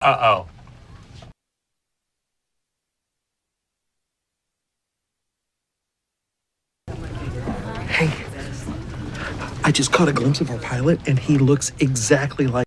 Uh-oh. Hey, I just caught a glimpse of our pilot, and he looks exactly like.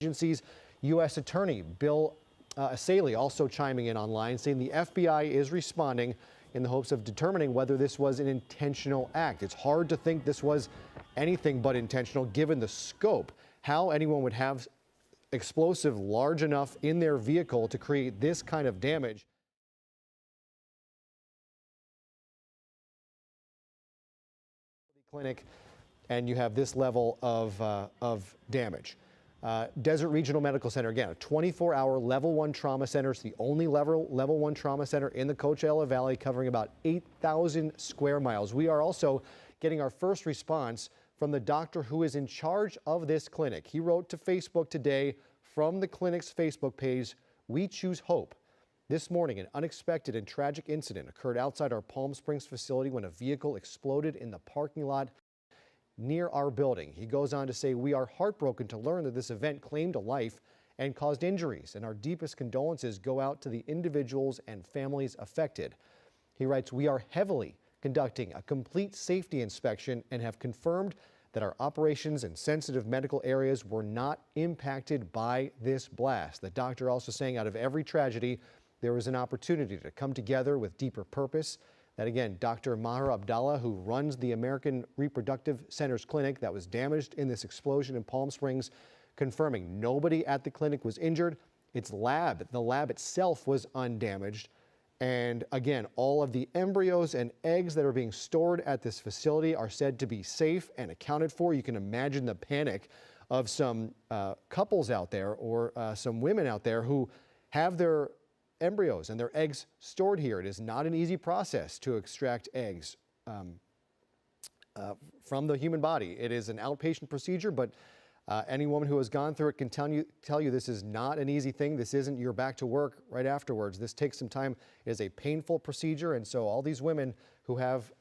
agencies. U.S. Attorney Bill Asaley also chiming in online, saying the FBI is responding in the hopes of determining whether this was an intentional act. It's hard to think this was anything but intentional given the scope. How anyone would have explosive large enough in their vehicle to create this kind of damage. Clinic, and you have this level of damage. Desert Regional Medical Center, again, a 24-hour level 1 trauma center. It's the only level 1 trauma center in the Coachella Valley, covering about 8,000 square miles. We are also getting our first response from the doctor who is in charge of this clinic. He wrote to Facebook today from the clinic's Facebook page, "We choose hope. This morning, an unexpected and tragic incident occurred outside our Palm Springs facility when a vehicle exploded in the parking lot near our building." He goes on to say, "We are heartbroken to learn that this event claimed a life and caused injuries, and our deepest condolences go out to the individuals and families affected." He writes, "We are heavily conducting a complete safety inspection and have confirmed that our operations and sensitive medical areas were not impacted by this blast." The doctor also saying, out of every tragedy, there was an opportunity to come together with deeper purpose. That again, Dr. Maher Abdallah, who runs the American Reproductive Centers clinic that was damaged in this explosion in Palm Springs, confirming nobody at the clinic was injured. The lab itself was undamaged. And again, all of the embryos and eggs that are being stored at this facility are said to be safe and accounted for. You can imagine the panic of some couples out there or some women out there who have their embryos and their eggs stored here. It is not an easy process to extract eggs from the human body. It is an outpatient procedure, but any woman who has gone through it can tell you this is not an easy thing. This isn't you're back to work right afterwards. This takes some time. It is a painful procedure, and so all these women who have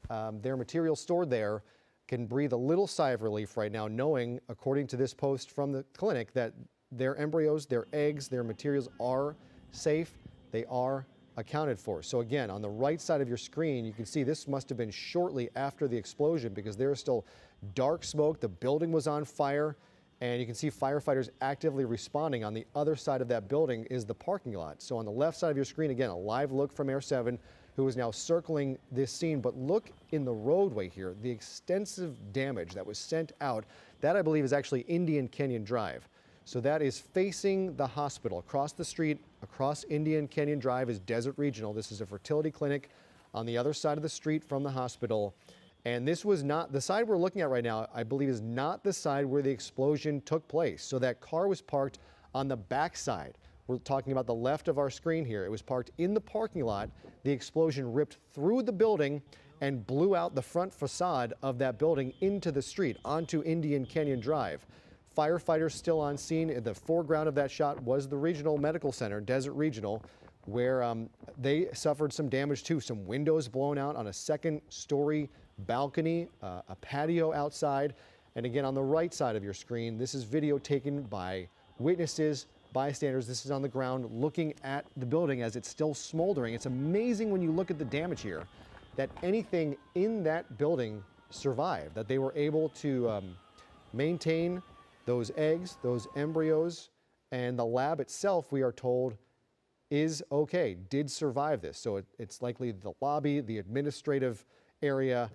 their material stored there can breathe a little sigh of relief right now, knowing, according to this post from the clinic, that their embryos, their eggs, their materials are safe. They are accounted for. So again, on the right side of your screen, you can see this must have been shortly after the explosion because there is still dark smoke. The building was on fire, and you can see firefighters actively responding. On the other side of that building is the parking lot. So on the left side of your screen, again, a live look from Air 7, who is now circling this scene. But look in the roadway here, the extensive damage that was sent out. That, I believe, is actually Indian Canyon Drive. So that is facing the hospital. Across the street, across Indian Canyon Drive, is Desert Regional. This is a fertility clinic on the other side of the street from the hospital. And this was not, the side we're looking at right now, I believe, is not the side where the explosion took place. So that car was parked on the back side. We're talking about the left of our screen here. It was parked in the parking lot. The explosion ripped through the building and blew out the front facade of that building into the street, onto Indian Canyon Drive. Firefighters still on scene. In the foreground of that shot was the Regional Medical Center, Desert Regional, where they suffered some damage too. Some windows blown out on a second-story balcony, a patio outside. And again, on the right side of your screen, this is video taken by witnesses, bystanders. This is on the ground looking at the building as it's still smoldering. It's amazing when you look at the damage here that anything in that building survived, that they were able to maintain those eggs, those embryos, and the lab itself, we are told, is okay, did survive this. So it's likely the lobby, the administrative area.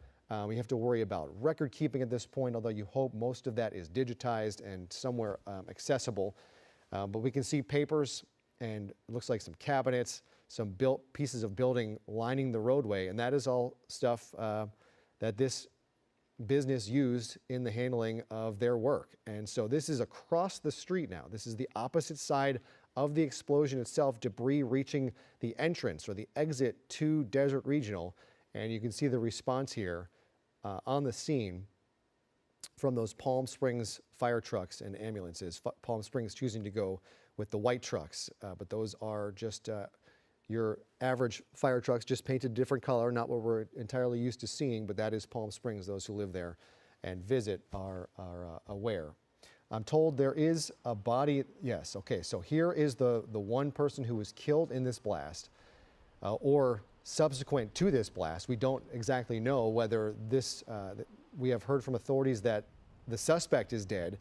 We have to worry about record keeping at this point, although you hope most of that is digitized and somewhere accessible. But we can see papers, and it looks like some cabinets, some built pieces of building lining the roadway, and that is all stuff that this business used in the handling of their work. And so this is across the street now. This is the opposite side of the explosion itself, debris reaching the entrance or the exit to Desert Regional. And you can see the response here on the scene from those Palm Springs fire trucks and ambulances. Palm Springs choosing to go with the white trucks, but those are just your average fire trucks, just painted different color, not what we're entirely used to seeing, but that is Palm Springs. Those who live there and visit are aware. I'm told there is a body. Yes, okay, so here is the one person who was killed in this blast, or subsequent to this blast. We don't exactly know whether this, we have heard from authorities that the suspect is dead.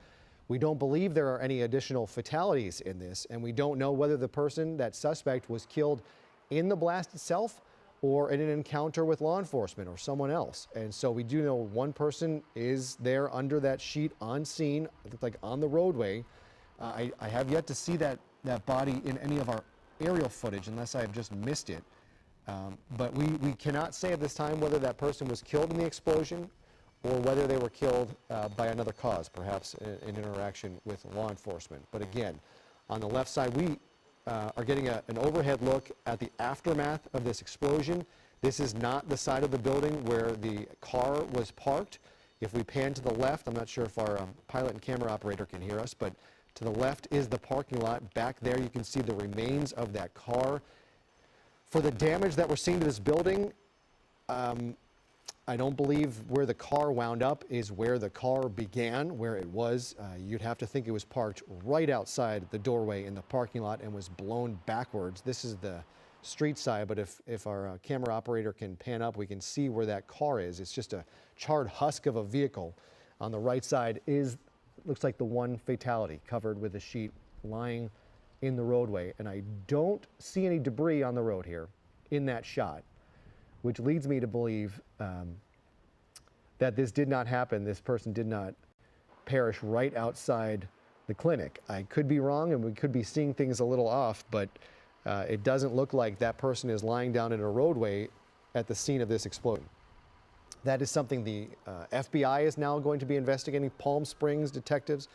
We don't believe there are any additional fatalities in this, and we don't know whether the person, that suspect, was killed in the blast itself or in an encounter with law enforcement or someone else. And so we do know one person is there under that sheet on scene, it looked like on the roadway. I have yet to see that body in any of our aerial footage unless I have just missed it. But we cannot say at this time whether that person was killed in the explosion or whether they were killed by another cause, perhaps an interaction with law enforcement. But again, on the left side, we are getting an overhead look at the aftermath of this explosion. This is not the side of the building where the car was parked. If we pan to the left, I'm not sure if our pilot and camera operator can hear us, but to the left is the parking lot. Back there you can see the remains of that car. For the damage that we're seeing to this building, I don't believe where the car wound up is where the car began, where it was. You'd have to think it was parked right outside the doorway in the parking lot and was blown backwards. This is the street side, but if our camera operator can pan up, we can see where that car is. It's just a charred husk of a vehicle. On the right side looks like the one fatality covered with a sheet lying in the roadway. And I don't see any debris on the road here in that shot, which leads me to believe that this did not happen. This person did not perish right outside the clinic. I could be wrong and we could be seeing things a little off, but it doesn't look like that person is lying down in a roadway at the scene of this explosion. That is something the FBI is now going to be investigating. Palm Springs detectives,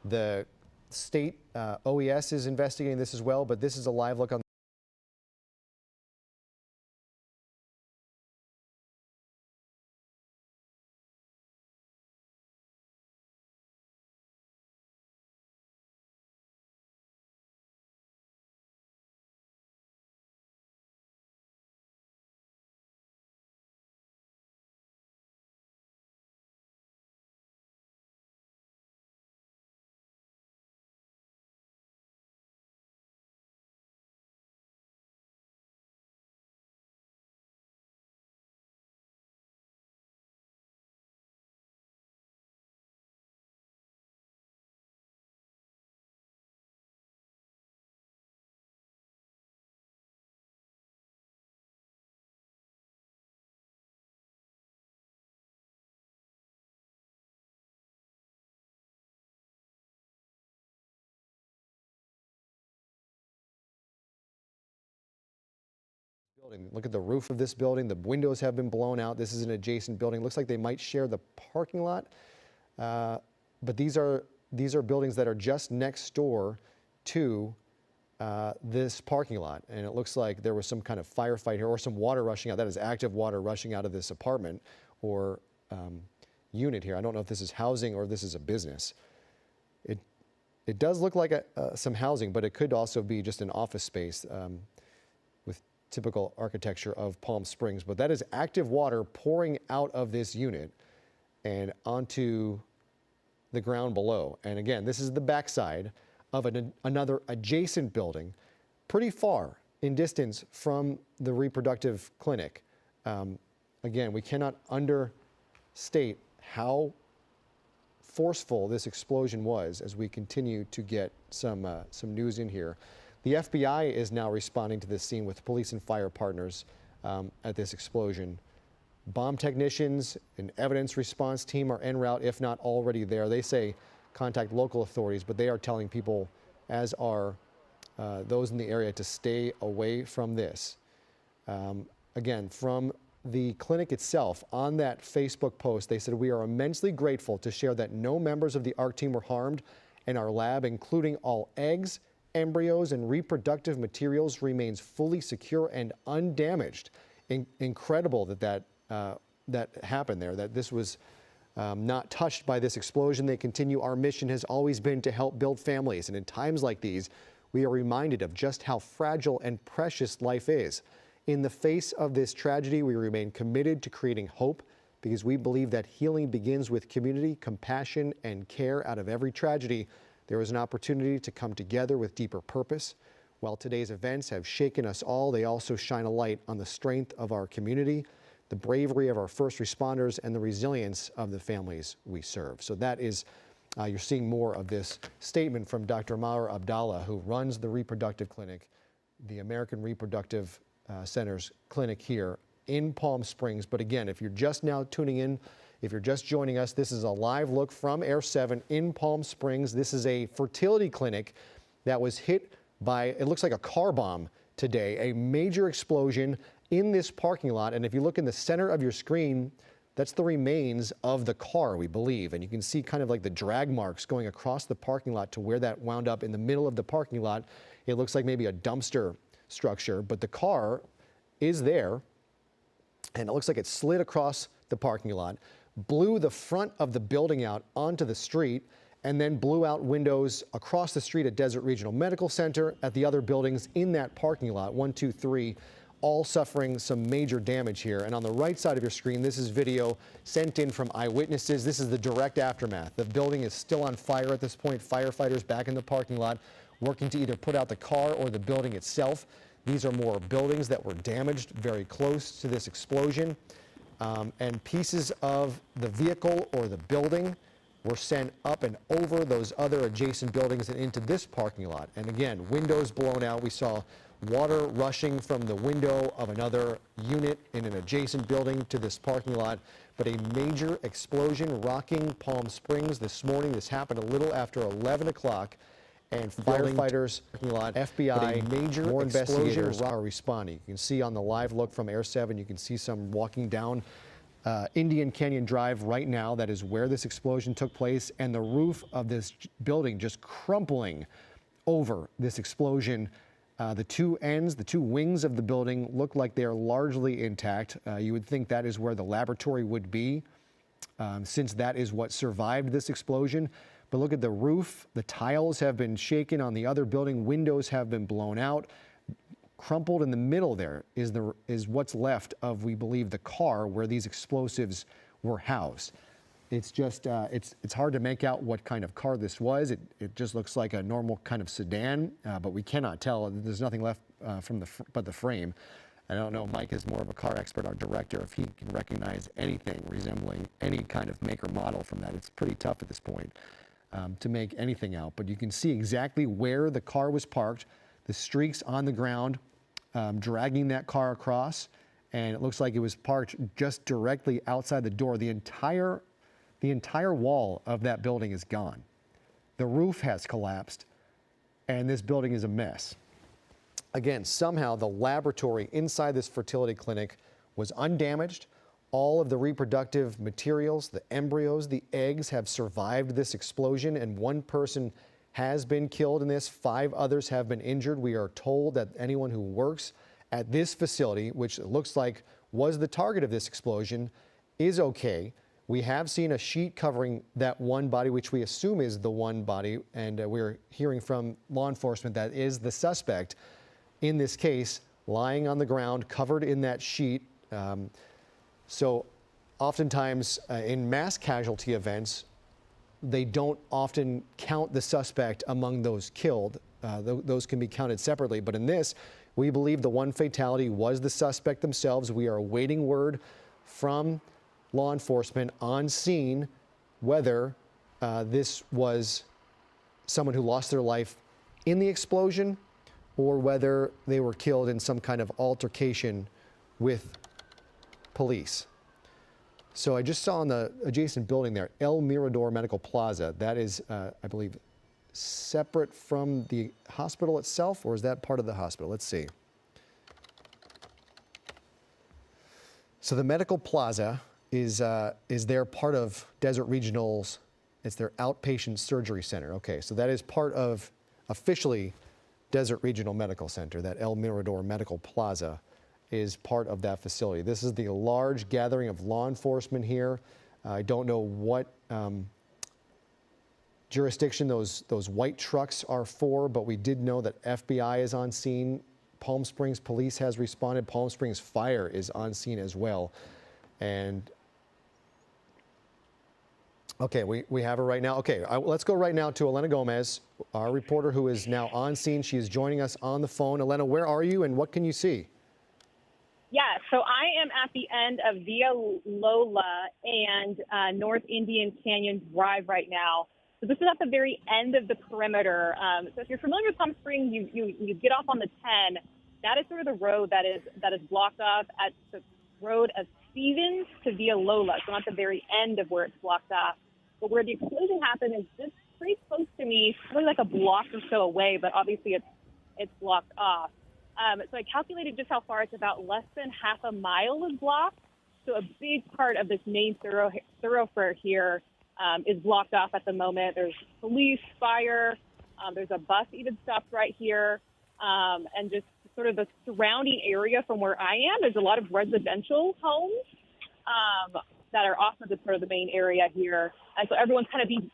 the state OES is investigating this as well, but this is a live look on building. Look at the roof of this building. The windows have been blown out. This is an adjacent building. Looks like they might share the parking lot, but these are buildings that are just next door to this parking lot, and it looks like there was some kind of firefight here or some water rushing out. That is active water rushing out of this apartment or unit here. I don't know if this is housing or if this is a business. It does look like some housing, but it could also be just an office space with typical architecture of Palm Springs. But that is active water pouring out of this unit and onto the ground below. And again, this is the backside of another adjacent building, pretty far in distance from the reproductive clinic. Again, we cannot understate how forceful this explosion was as we continue to get some news in here. The FBI is now responding to this scene with police and fire partners at this explosion. Bomb technicians and evidence response team are en route, if not already there. They say contact local authorities, but they are telling people, as are those in the area, to stay away from this. Again, from the clinic itself, on that Facebook post, they said, "We are immensely grateful to share that no members of the ARC team were harmed, and our lab, including all eggs, embryos, and reproductive materials, remains fully secure and undamaged." Incredible that happened there, that this was not touched by this explosion. They continue, "Our mission has always been to help build families, and in times like these, we are reminded of just how fragile and precious life is. In the face of this tragedy, we remain committed to creating hope because we believe that healing begins with community, compassion, and care. Out of every tragedy, there is an opportunity to come together with deeper purpose. While today's events have shaken us all, they also shine a light on the strength of our community, the bravery of our first responders, and the resilience of the families we serve." So that is You're seeing more of this statement from Dr. Maher Abdallah, who runs the reproductive clinic, the American Reproductive Center's clinic here in Palm Springs. But again, if you're just now tuning in, if you're just joining us, this is a live look from Air 7 in Palm Springs. This is a fertility clinic that was hit by, it looks like a car bomb today, a major explosion in this parking lot. And if you look in the center of your screen, that's the remains of the car, we believe. And you can see kind of like the drag marks going across the parking lot to where that wound up in the middle of the parking lot. It looks like maybe a dumpster structure, but the car is there. And it looks like it slid across the parking lot, blew the front of the building out onto the street, and then blew out windows across the street at Desert Regional Medical Center, at the other buildings in that parking lot, 1, 2, 3, all suffering some major damage here. And on the right side of your screen, this is video sent in from eyewitnesses. This is the direct aftermath. The building is still on fire at this point. Firefighters back in the parking lot working to either put out the car or the building itself. These are more buildings that were damaged very close to this explosion. And pieces of the vehicle or the building were sent up and over those other adjacent buildings and into this parking lot. And again, windows blown out. We saw water rushing from the window of another unit in an adjacent building to this parking lot. But a major explosion rocking Palm Springs this morning. This happened a little after 11 o'clock. And firefighters, FBI, more investigators are responding. You can see on the live look from Air 7, you can see some walking down Indian Canyon Drive right now. That is where this explosion took place. And the roof of this building just crumpling over this explosion. The two ends, the two wings of the building look like they're largely intact. You would think that is where the laboratory would be, since that is what survived this explosion. But look at the roof. The tiles have been shaken on the other building. Windows have been blown out. Crumpled in the middle there is what's left of, we believe, the car where these explosives were housed. It's just, it's hard to make out what kind of car this was. It just looks like a normal kind of sedan, but we cannot tell. There's nothing left but the frame. I don't know, Mike is more of a car expert, our director, if he can recognize anything resembling any kind of make or model from that. It's pretty tough at this point to make anything out, but you can see exactly where the car was parked, the streaks on the ground, dragging that car across, and it looks like it was parked just directly outside the door. The entire wall of that building is gone. The roof has collapsed, and this building is a mess. Again, somehow the laboratory inside this fertility clinic was undamaged. All of the reproductive materials, the embryos, the eggs have survived this explosion, and one person has been killed in this. 5 others have been injured. We are told that anyone who works at this facility, which it looks like was the target of this explosion, is okay. We have seen a sheet covering that one body, which we assume is the one body, and we're hearing from law enforcement that is the suspect in this case, lying on the ground, covered in that sheet. So oftentimes in mass casualty events, they don't often count the suspect among those killed. Those can be counted separately. But in this, we believe the one fatality was the suspect themselves. We are awaiting word from law enforcement on scene whether this was someone who lost their life in the explosion or whether they were killed in some kind of altercation with police. So I just saw in the adjacent building there, El Mirador Medical Plaza. That is, I believe, separate from the hospital itself, or is that part of the hospital? Let's see. So the Medical Plaza is their part of Desert Regional's, it's their outpatient surgery center. Okay, so that is part of officially Desert Regional Medical Center. That El Mirador Medical Plaza is part of that facility. This is the large gathering of law enforcement here. I don't know what jurisdiction those white trucks are for, but we did know that FBI is on scene. Palm Springs Police has responded. Palm Springs Fire is on scene as well. And okay, we have her right now. Okay, let's go right now to Elena Gomez, our reporter who is now on scene. She is joining us on the phone. Elena, where are you and what can you see? Yeah, so I am at the end of Via Lola and North Indian Canyon Drive right now. So this is at the very end of the perimeter. So if you're familiar with Palm Springs, you get off on the 10. That is sort of the road that is blocked off at the road of Stevens to Via Lola. So at the very end of where it's blocked off. But where the explosion happened is just pretty close to me, probably like a block or so away, but obviously it's blocked off. So I calculated just how far it's about less than half a mile is blocked. So a big part of this main thoroughfare here is blocked off at the moment. There's police, fire, there's a bus even stopped right here, and just sort of the surrounding area from where I am, there's a lot of residential homes that are off of the sort of the main area here. And so everyone's kind of being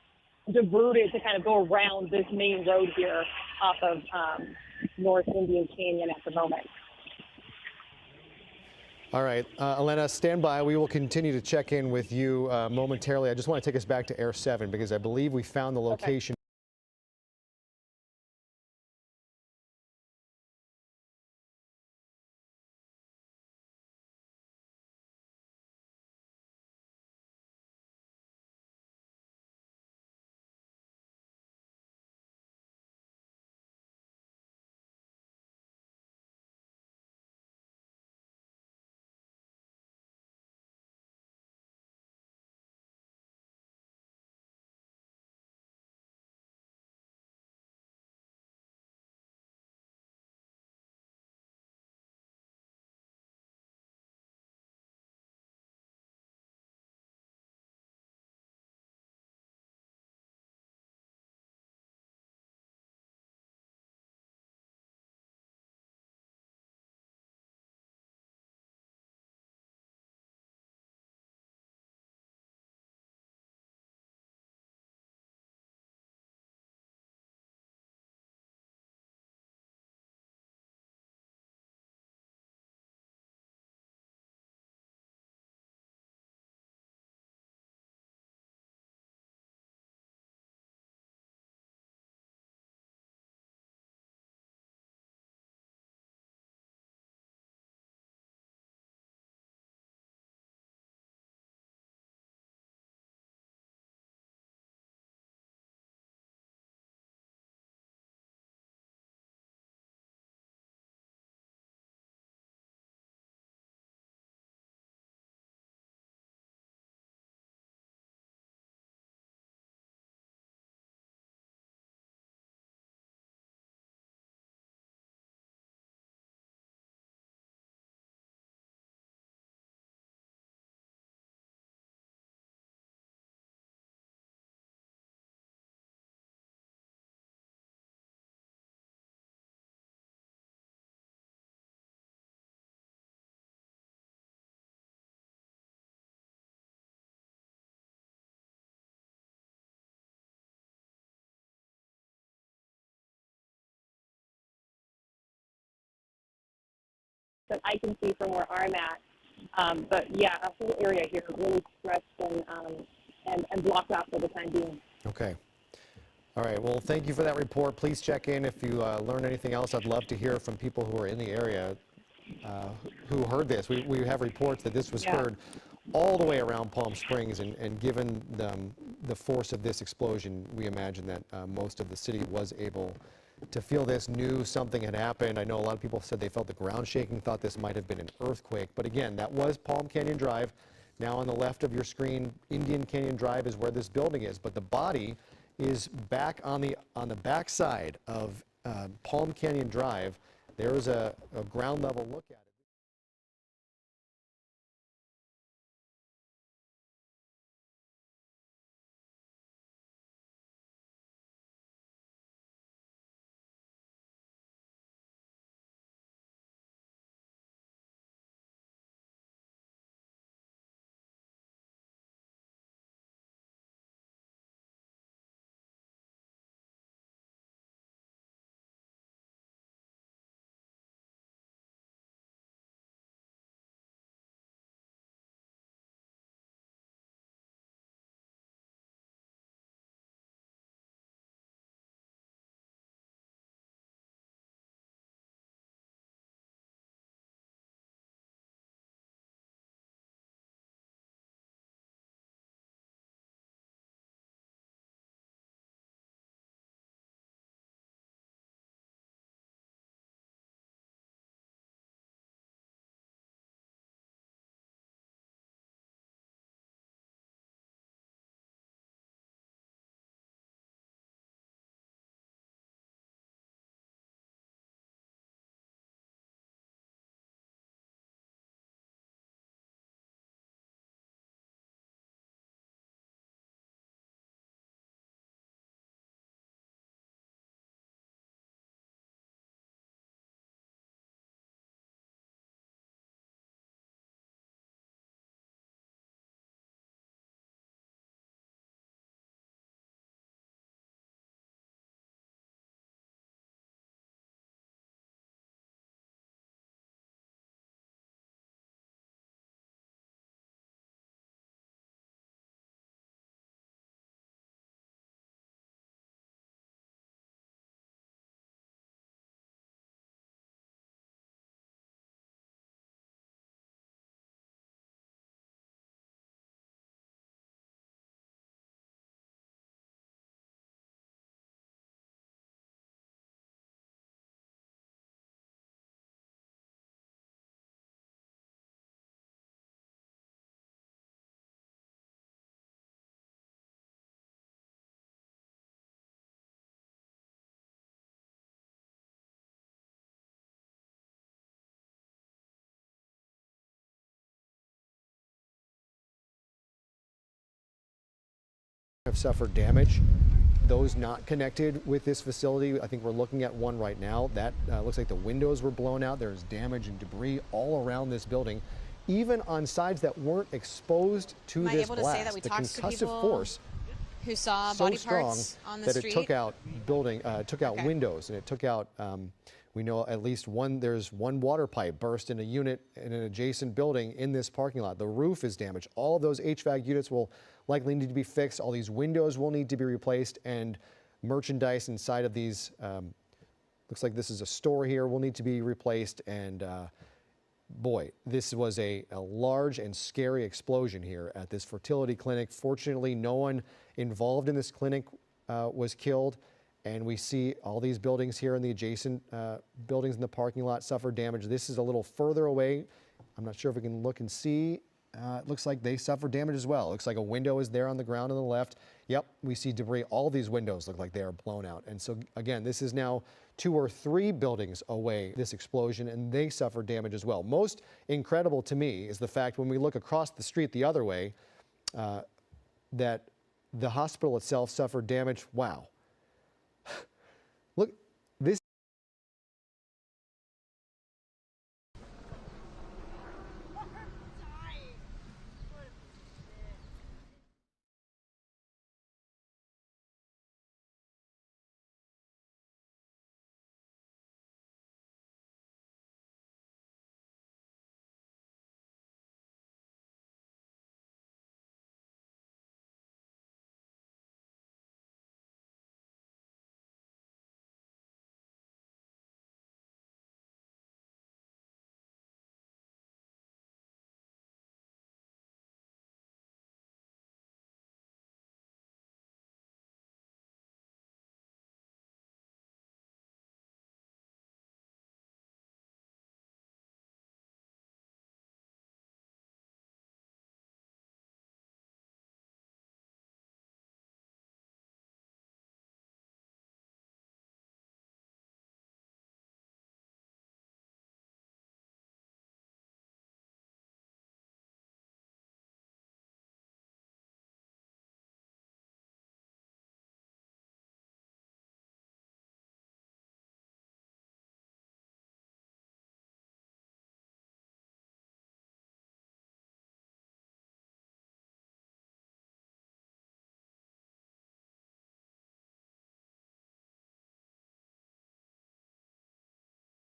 diverted to kind of go around this main road here off of North Indian Canyon at the moment. All right, Elena, stand by. We will continue to check in with you momentarily. I just want to take us back to Air 7 because I believe we found the location. That I can see from where I'm at. But yeah, a whole area here really stretched and blocked off for the time being. Okay. All right. Well, thank you for that report. Please check in if you learn anything else. I'd love to hear from people who are in the area who heard this. We have reports that this was heard all the way around Palm Springs, and given the force of this explosion, we imagine that most of the city was able to feel this, knew something had happened. I know a lot of people said they felt the ground shaking, thought this might have been an earthquake. But again, that was Palm Canyon Drive. Now on the left of your screen, Indian Canyon Drive is where this building is. But the body is back on the back side of Palm Canyon Drive. There is a ground level look at it. have suffered damage. Those not connected with this facility, I think we're looking at one right now. That looks like the windows were blown out. There's damage and debris all around this building, even on sides that weren't exposed to Am I this able to blast. say that we The talked to concussive people force who saw so body strong parts on the that street? it took out took out Okay. windows, and it took out. We know at least there's one water pipe burst in a unit in an adjacent building in this parking lot. The roof is damaged. All of those HVAC units will likely need to be fixed. All these windows will need to be replaced, and merchandise inside of these, looks like this is a store here, will need to be replaced. And boy, this was a large and scary explosion here at this fertility clinic. Fortunately, no one involved in this clinic was killed. And we see all these buildings here in the adjacent buildings in the parking lot suffer damage. This is a little further away. I'm not sure if we can look and see. It looks like they suffered damage as well. It looks like a window is there on the ground on the left. Yep, we see debris. All these windows look like they are blown out. And so again, this is now 2 or 3 buildings away, this explosion, and they suffered damage as well. Most incredible to me is the fact when we look across the street the other way, that the hospital itself suffered damage. Wow. Look, this.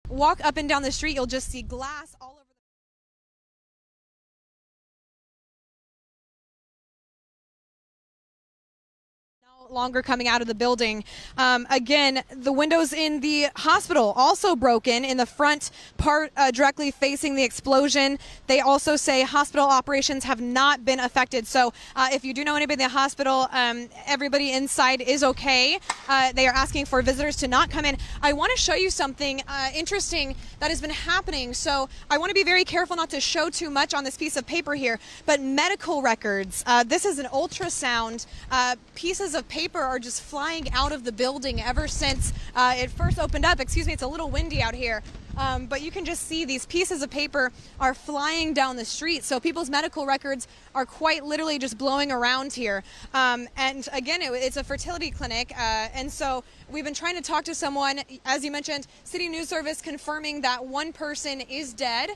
Walk up and down the street, you'll just see glass all over the no longer coming out of the building. Again, the windows in the hospital also broken in the front part directly facing the explosion. They also say hospital operations have not been affected. So if you do know anybody in the hospital, everybody inside is okay. They are asking for visitors to not come in. I want to show you something interesting that has been happening. So I want to be very careful not to show too much on this piece of paper here, but medical records. This is an ultrasound. Pieces of paper are just flying out of the building ever since it first opened up. Excuse me, it's a little windy out here. But you can just see these pieces of paper are flying down the street. So people's medical records are quite literally just blowing around here. And again, it's a fertility clinic. And so we've been trying to talk to someone, as you mentioned, City News Service confirming that one person is dead.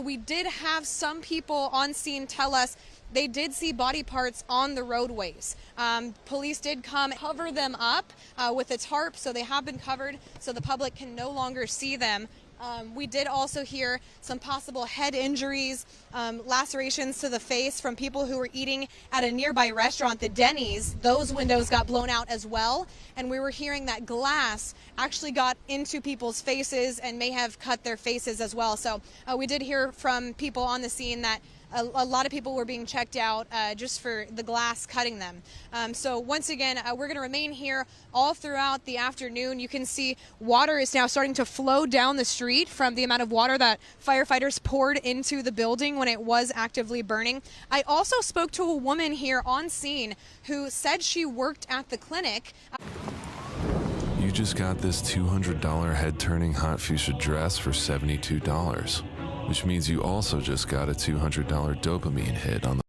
We did have some people on scene tell us they did see body parts on the roadways. Police did come cover them up with a tarp, so they have been covered so the public can no longer see them. We did also hear some possible head injuries, lacerations to the face from people who were eating at a nearby restaurant, the Denny's. Those windows got blown out as well. And we were hearing that glass actually got into people's faces and may have cut their faces as well. So we did hear from people on the scene that a lot of people were being checked out just for the glass cutting them. So once again, we're going to remain here all throughout the afternoon. You can see water is now starting to flow down the street from the amount of water that firefighters poured into the building when it was actively burning. I also spoke to a woman here on scene who said she worked at the clinic. You just got this $200 head-turning hot fuchsia dress for $72. Which means you also just got a $200 dopamine hit on the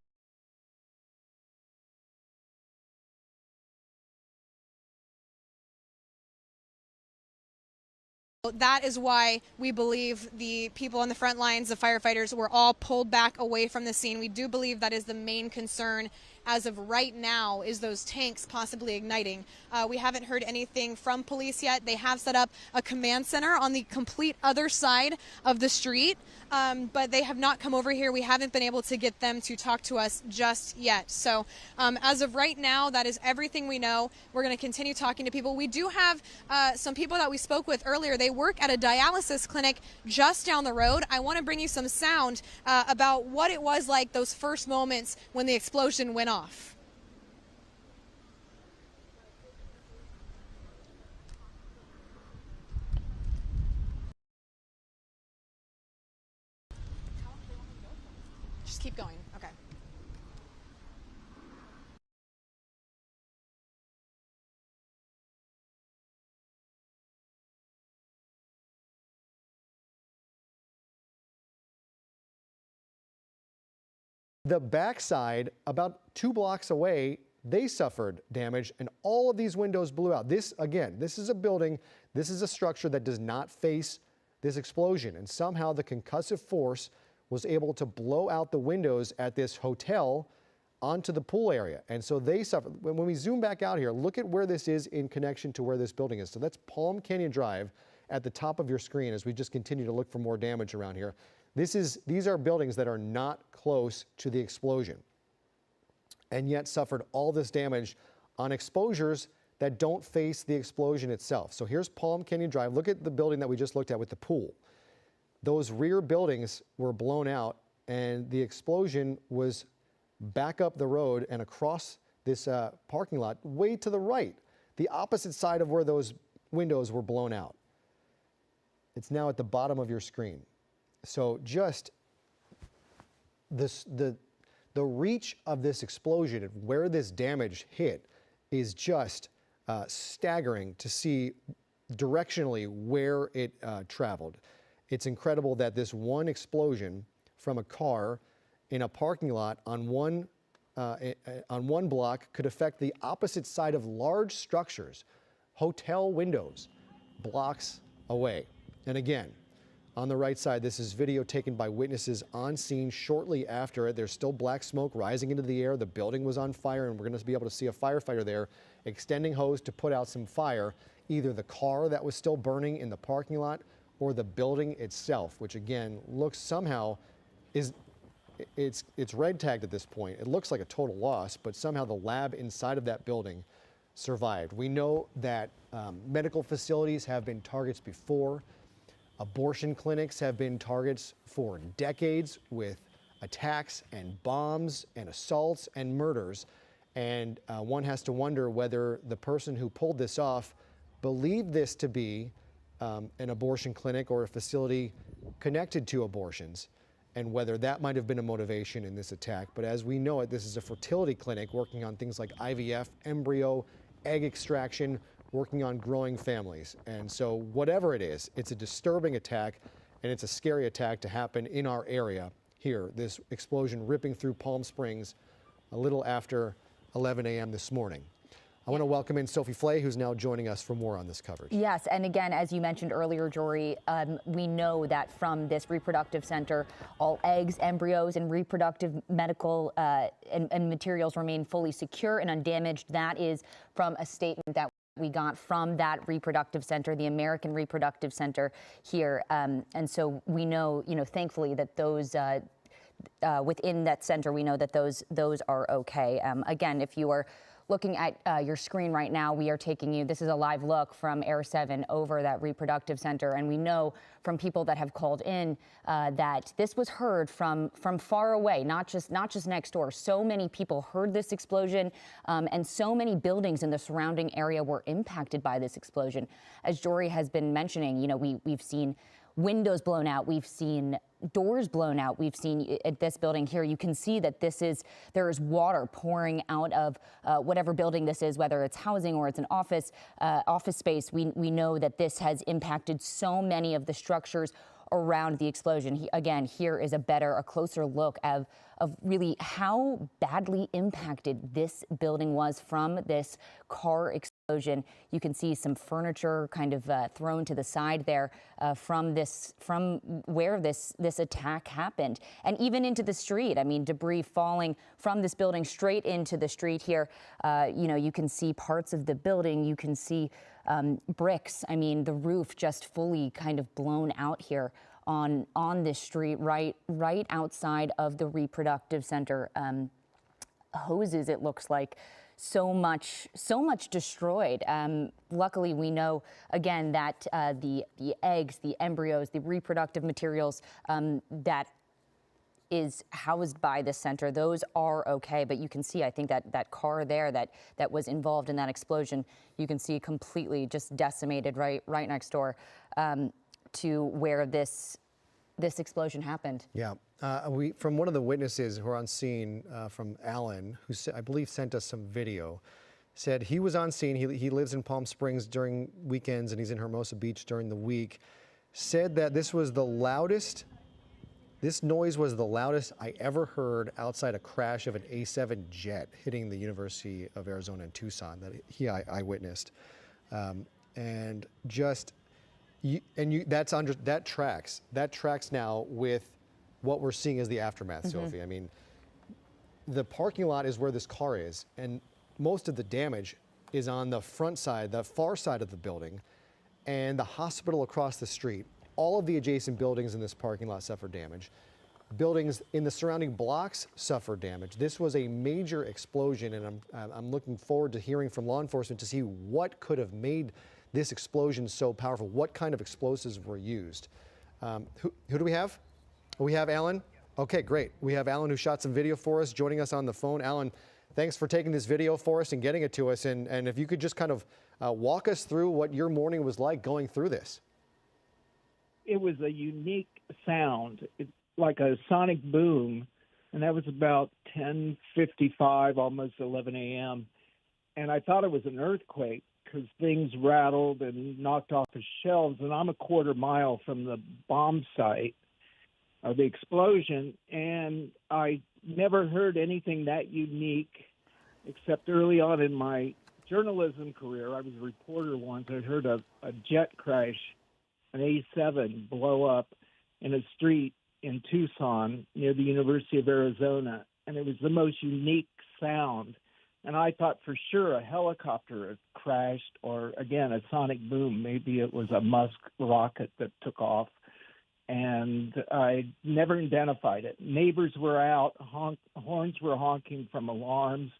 That is why we believe the people on the front lines, the firefighters, were all pulled back away from the scene. We do believe that is the main concern as of right now, is those tanks possibly igniting. We haven't heard anything from police yet. They have set up a command center on the complete other side of the street, but they have not come over here. We haven't been able to get them to talk to us just yet. So as of right now, that is everything we know. We're going to continue talking to people. We do have some people that we spoke with earlier. They work at a dialysis clinic just down the road. I want to bring you some sound about what it was like those first moments when the explosion went off. Just keep going. Okay. The backside, about 2 blocks away, they suffered damage and all of these windows blew out. This, again, this is a building, this is a structure that does not face this explosion, and somehow the concussive force was able to blow out the windows at this hotel onto the pool area. And so they suffered. When we zoom back out here, look at where this is in connection to where this building is. So that's Palm Canyon Drive at the top of your screen as we just continue to look for more damage around here. These are buildings that are not close to the explosion and yet suffered all this damage on exposures that don't face the explosion itself. So here's Palm Canyon Drive. Look at the building that we just looked at with the pool. Those rear buildings were blown out and the explosion was back up the road and across this parking lot way to the right, the opposite side of where those windows were blown out. It's now at the bottom of your screen. So just the reach of this explosion and where this damage hit is just staggering to see directionally where it traveled. It's incredible that this one explosion from a car in a parking lot on one block could affect the opposite side of large structures, hotel windows, blocks away. And again, on the right side, this is video taken by witnesses on scene shortly after it. There's still black smoke rising into the air. The building was on fire, and we're going to be able to see a firefighter there extending hose to put out some fire, either the car that was still burning in the parking lot or the building itself, which again looks somehow it's red tagged at this point. It looks like a total loss, but somehow the lab inside of that building survived. We know that medical facilities have been targets before. Abortion clinics have been targets for decades with attacks and bombs and assaults and murders. And one has to wonder whether the person who pulled this off believed this to be an abortion clinic or a facility connected to abortions, and whether that might have been a motivation in this attack. But as we know it, this is a fertility clinic working on things like IVF, embryo, egg extraction, working on growing families. And so whatever it is, it's a disturbing attack, and it's a scary attack to happen in our area here. This explosion ripping through Palm Springs a little after 11 a.m. this morning. I want to welcome in Sophie Flay, who's now joining us for more on this coverage. Yes, and again, as you mentioned earlier, Jory, we know that from this reproductive center, all eggs, embryos, and reproductive medical and materials remain fully secure and undamaged. That is from a statement that we got from that reproductive center, the American Reproductive Center here. And so we know, thankfully that those within that center, we know that those are okay. Again, if you are looking at your screen right now, we are taking you, this is a live look from Air 7 over that reproductive center. And we know from people that have called in that this was heard from far away, not just next door. So many people heard this explosion, and so many buildings in the surrounding area were impacted by this explosion. As Jory has been mentioning, we've seen windows blown out, we've seen doors blown out, we've seen at this building here, you can see that there is water pouring out of whatever building this is, whether it's housing or it's an office space. We know that this has impacted so many of the structures around the explosion. Again, here is a closer look of really how badly impacted this building was from this car explosion. You can see some furniture kind of thrown to the side there from where this attack happened, and even into the street. I mean, debris falling from this building straight into the street here. You can see parts of the building. You can see bricks. I mean, the roof just fully kind of blown out here on this street, right outside of the reproductive center. Hoses, it looks like. So much destroyed. Luckily, we know again that the eggs, the embryos, the reproductive materials that is housed by the center, those are okay. But you can see, I think that car there that was involved in that explosion, you can see completely just decimated right next door to where this explosion happened. Yeah. From one of the witnesses who are on scene, from Alan, who I believe sent us some video, said he was on scene. He lives in Palm Springs during weekends and he's in Hermosa Beach during the week. Said that this was the loudest. This noise was the loudest I ever heard outside a crash of an A7 jet hitting the University of Arizona in Tucson that I witnessed, and just. That tracks now with what we're seeing as the aftermath, Sophie. I mean, the parking lot is where this car is, and most of the damage is on the front side, the far side of the building, and the hospital across the street. All of the adjacent buildings in this parking lot suffered damage. Buildings in the surrounding blocks suffered damage. This was a major explosion, and I'm looking forward to hearing from law enforcement to see what could have made this explosion so powerful. What kind of explosives were used? Who do we have? We have Alan? Okay, great. We have Alan who shot some video for us, joining us on the phone. Alan, thanks for taking this video for us and getting it to us. And if you could just kind of walk us through what your morning was like going through this. It was a unique sound. It's like a sonic boom, and that was about 10:55, almost 11 a.m. And I thought it was an earthquake, because things rattled and knocked off the shelves, and I'm a quarter mile from the bomb site of the explosion, and I never heard anything that unique, except early on in my journalism career. I was a reporter once. I heard a jet crash, an A7 blow up in a street in Tucson near the University of Arizona, and it was the most unique sound. And I thought for sure a helicopter had crashed, or again, a sonic boom. Maybe it was a Musk rocket that took off. And I never identified it. Neighbors were out, horns were honking from alarms.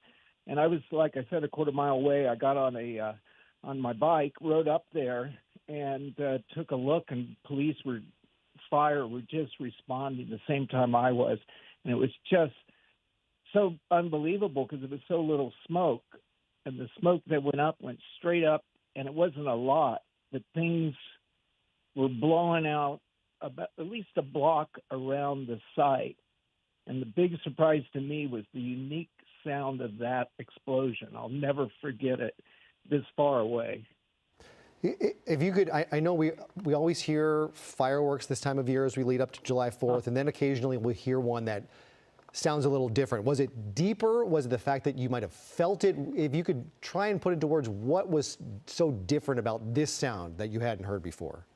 And I was, like I said, a quarter mile away. I got on my bike, rode up there, and took a look, and fire were just responding the same time I was. And it was just so unbelievable because it was so little smoke, and the smoke that went straight up, and it wasn't a lot, but things were blowing out about at least a block around the site. And the big surprise to me was the unique sound of that explosion. I'll never forget it this far away. If you could, I know we always hear fireworks this time of year as we lead up to July 4th, and then occasionally we'll hear one that sounds a little different. Was it deeper? Was it the fact that you might have felt it? If you could try and put into words, what was so different about this sound that you hadn't heard before?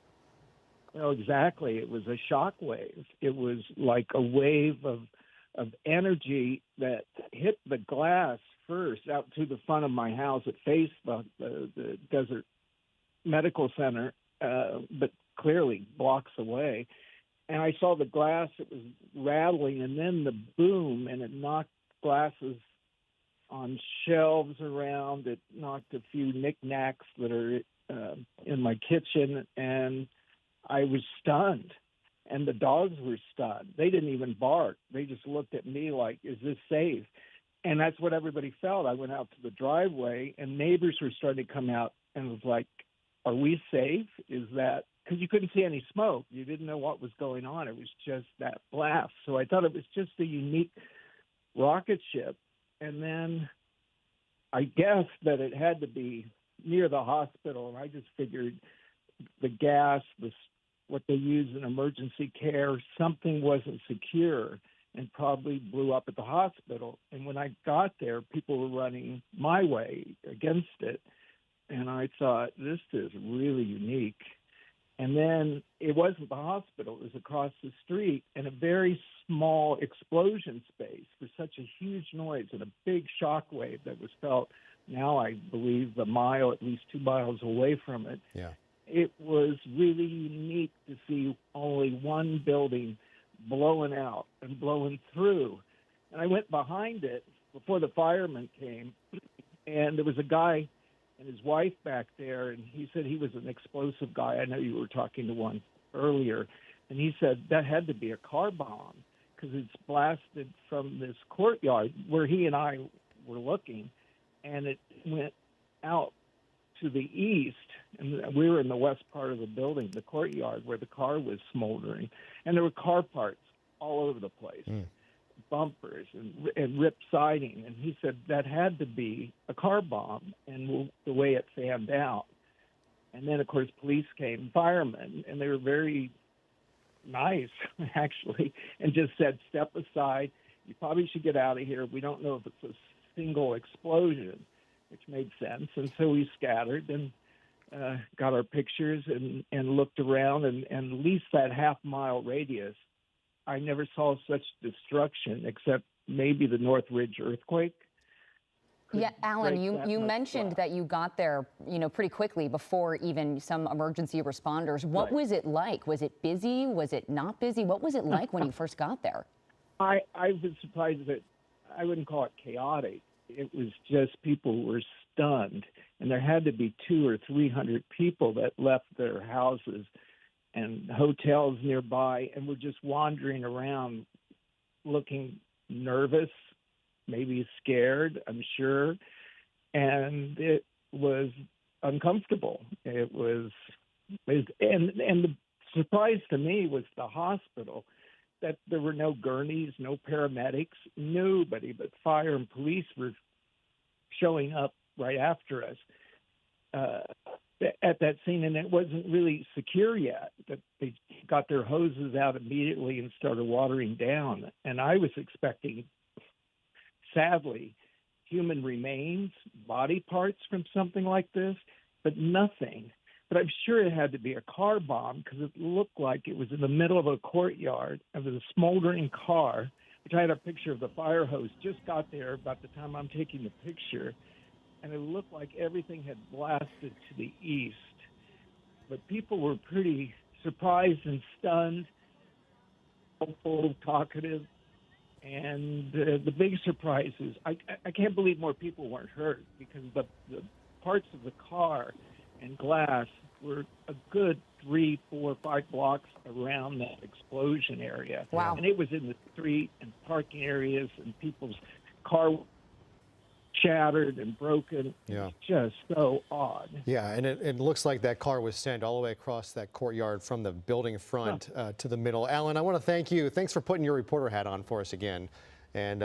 No, exactly. It was a shock wave. It was like a wave of energy that hit the glass first out to the front of my house. It faced the Desert Medical Center, but clearly blocks away. And I saw the glass, it was rattling, and then the boom, and it knocked glasses on shelves around. It knocked a few knickknacks that are in my kitchen, and I was stunned. And the dogs were stunned. They didn't even bark. They just looked at me like, is this safe? And that's what everybody felt. I went out to the driveway, and neighbors were starting to come out, and it was like, are we safe? Is that, because you couldn't see any smoke. You didn't know what was going on. It was just that blast. So I thought it was just a unique rocket ship. And then I guessed that it had to be near the hospital, and I just figured the gas, the what they use in emergency care. Something wasn't secure and probably blew up at the hospital. And when I got there, people were running my way against it. And I thought, this is really unique. And then it wasn't the hospital, it was across the street in a very small explosion space for such a huge noise and a big shock wave that was felt now, I believe, a mile, at least 2 miles away from it. Yeah. It was really unique to see only one building blowing out and blowing through. And I went behind it before the firemen came, and there was a guy and his wife back there, and he said he was an explosive guy. I know you were talking to one earlier, and he said that had to be a car bomb because it's blasted from this courtyard where he and I were looking, and it went out to the east, and we were in the west part of the building, the courtyard where the car was smoldering, and there were car parts all over the place. Bumpers and ripped siding, and he said that had to be a car bomb, and the way it fanned out. And then, of course, police came, firemen, and they were very nice, actually, and just said, step aside. You probably should get out of here. We don't know if it's a single explosion, which made sense. And so we scattered and got our pictures and looked around, and at least that half-mile radius, I never saw such destruction except maybe the North Ridge earthquake. Yeah, Alan, you mentioned that you got there, pretty quickly before even some emergency responders. What was it like? Was it busy? Was it not busy? What was it like when you first got there? I was surprised that I wouldn't call it chaotic. It was just people were stunned, and there had to be 200 or 300 people that left their houses and hotels nearby and were just wandering around looking nervous, maybe scared, I'm sure. And it was uncomfortable. And the surprise to me was the hospital, that there were no gurneys, no paramedics, nobody but fire and police were showing up right after us at that scene, and it wasn't really secure yet. That they got their hoses out immediately and started watering down. And I was expecting, sadly, human remains, body parts from something like this, but nothing. But I'm sure it had to be a car bomb because it looked like it was in the middle of a courtyard of a smoldering car, which I had a picture of. The fire hose just got there about the time I'm taking the picture, and it looked like everything had blasted to the east. But people were pretty surprised and stunned, hopeful, talkative. And the big surprise is I can't believe more people weren't hurt, because the parts of the car and glass were a good 3, 4, 5 blocks around that explosion area. Wow. And it was in the street and parking areas, and people's car shattered and broken. Yeah. It's just so odd. Yeah, and it looks like that car was sent all the way across that courtyard from the building front to the middle. Alan, I want to thank you. Thanks for putting your reporter hat on for us again and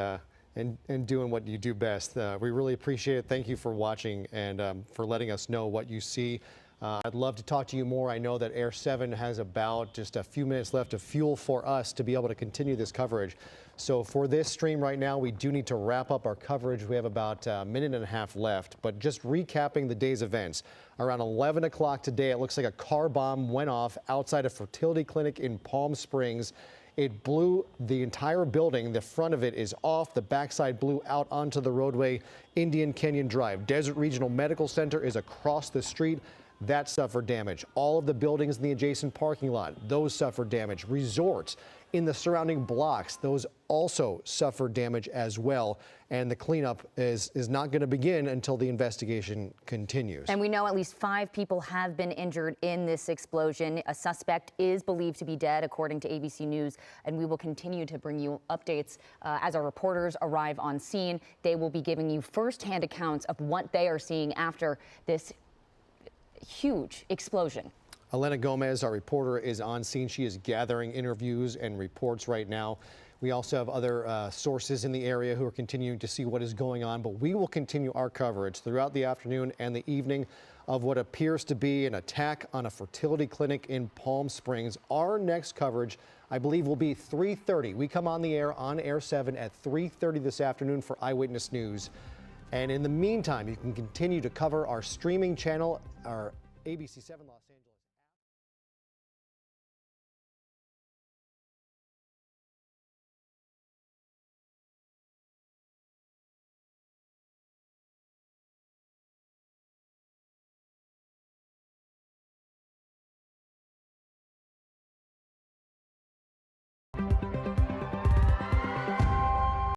doing what you do best. We really appreciate it. Thank you for watching and for letting us know what you see. I'd love to talk to you more. I know that Air 7 has about just a few minutes left of fuel for us to be able to continue this coverage. So for this stream right now, we do need to wrap up our coverage. We have about a minute and a half left, but just recapping the day's events. Around 11 o'clock today, it looks like a car bomb went off outside a fertility clinic in Palm Springs. It blew the entire building. The front of it is off. The backside blew out onto the roadway, Indian Canyon Drive. Desert Regional Medical Center is across the street. That suffered damage. All of the buildings in the adjacent parking lot, those suffered damage. Resorts in the surrounding blocks, those also suffered damage as well. And the cleanup is not going to begin until the investigation continues. And we know at least 5 people have been injured in this explosion. A suspect is believed to be dead, according to ABC News. And we will continue to bring you updates as our reporters arrive on scene. They will be giving you firsthand accounts of what they are seeing after this huge explosion. Elena Gomez, our reporter, is on scene. She is gathering interviews and reports right now. We also have other sources in the area who are continuing to see what is going on, but we will continue our coverage throughout the afternoon and the evening of what appears to be an attack on a fertility clinic in Palm Springs. Our next coverage, I believe, will be 3:30. We come on the air on Air 7 at 3:30 this afternoon for Eyewitness News. And in the meantime, you can continue to cover our streaming channel, our ABC 7 Los Angeles.